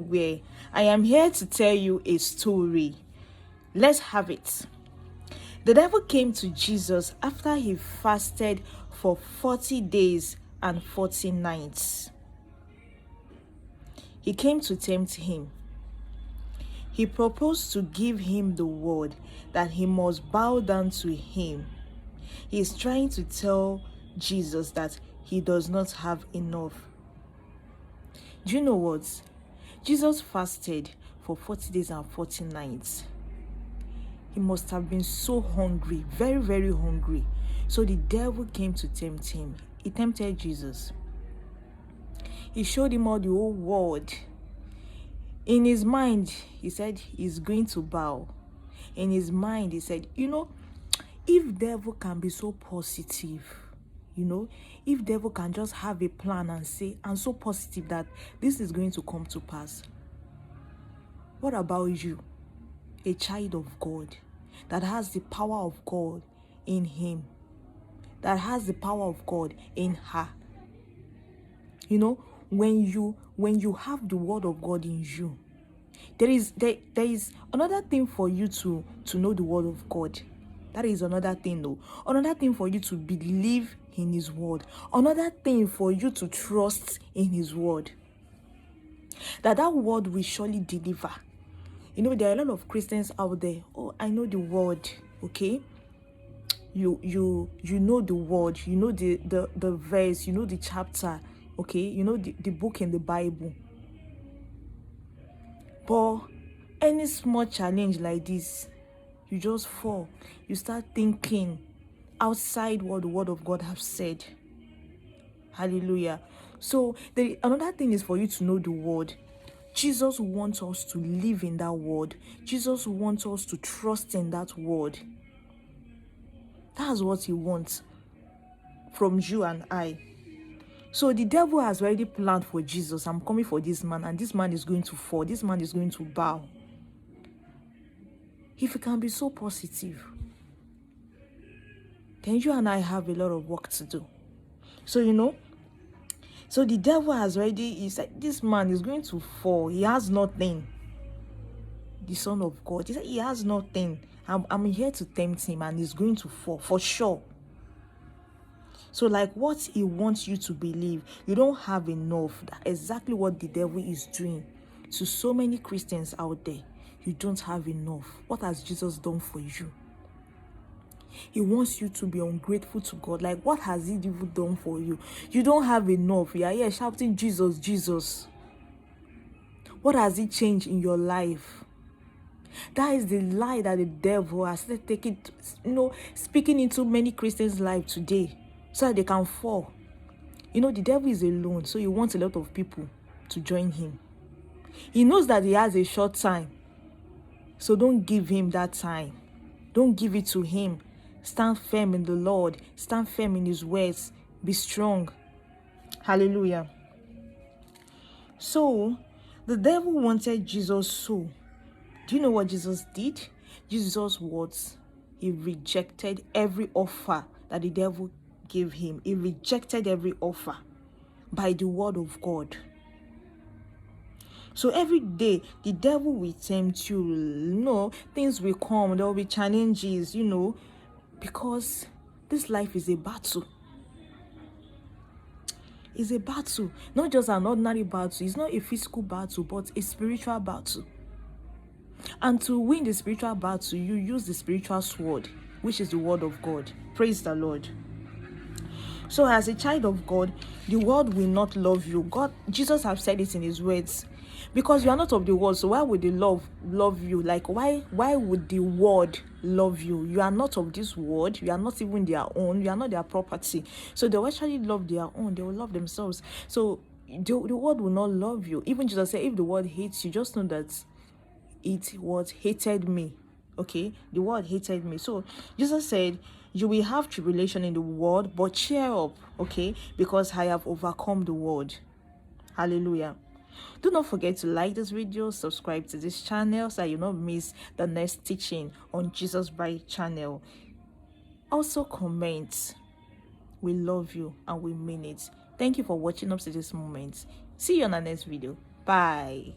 where I am here to tell you a story. Let's have it. The devil came to Jesus after he fasted for 40 days and 40 nights. He came to tempt him. He proposed to give him the word that he must bow down to him. He is trying to tell Jesus that he does not have enough. Do you know what? Jesus fasted for 40 days and 40 nights. He must have been so hungry, very, very hungry. So the devil came to tempt him. He tempted Jesus. He showed him all the whole world. In his mind, he said he's going to bow. In his mind, he said, if devil can be so positive, if devil can just have a plan and say, and so positive that this is going to come to pass, what about you, a child of God, that has the power of God in him, that has the power of God in her? When you have the word of God in you, there is another thing for you to know the word of God. That is another thing, though. Another thing for you to believe in his word. Another thing for you to trust in his word. That word will surely deliver. There are a lot of Christians out there. Oh, I know the word, okay? You know the word, you know the verse, you know the chapter, okay? You know the book in the Bible. But any small challenge like this, you just fall. You start thinking outside what the word of God has said. Hallelujah. So another thing is for you to know the word. Jesus wants us to live in that word. Jesus wants us to trust in that word. That's what he wants from you and I. So the devil has already planned for Jesus. I'm coming for this man, and this man is going to fall. This man is going to bow. If it can be so positive, then you and I have a lot of work to do. So, so the devil has already, he said, this man is going to fall. He has nothing. The Son of God, he said, he has nothing. I'm here to tempt him, and he's going to fall for sure. So like what he wants you to believe, you don't have enough. That's exactly what the devil is doing to so many Christians out there. You don't have enough. What has Jesus done for you? He wants you to be ungrateful to God. Like, what has he even done for you? You don't have enough. You are here shouting, Jesus, Jesus. What has he changed in your life? That is the lie that the devil has taken, speaking into many Christians' lives today, so that they can fall. The devil is alone, so he wants a lot of people to join him. He knows that he has a short time, so don't give him that time. Don't give it to him. Stand firm in the Lord. Stand firm in his words. Be strong. Hallelujah. So, the devil wanted Jesus so. Do you know what Jesus did? Jesus was, he rejected every offer that the devil gave him. He rejected every offer by the word of God. So every day, the devil will tempt you. Things will come. There will be challenges, because this life is a battle. It's a battle. Not just an ordinary battle. It's not a physical battle, but a spiritual battle. And to win the spiritual battle, you use the spiritual sword, which is the word of God. Praise the Lord. So as a child of God, the world will not love you. Jesus has said it in his words. Because you are not of the world, so why would the love you? Like, why would the world love you? You are not of this world. You are not even their own. You are not their property. So they will actually love their own. They will love themselves. So the world will not love you. Even Jesus said, if the world hates you, just know that it was hated me. Okay, the world hated me. So Jesus said, you will have tribulation in the world, but cheer up, okay, because I have overcome the world. Hallelujah. Do not forget to like this video, subscribe to this channel so you not miss the next teaching on Jesus Bright channel. Also comment. We love you and we mean it. Thank you for watching up to this moment. See you on the next video. Bye.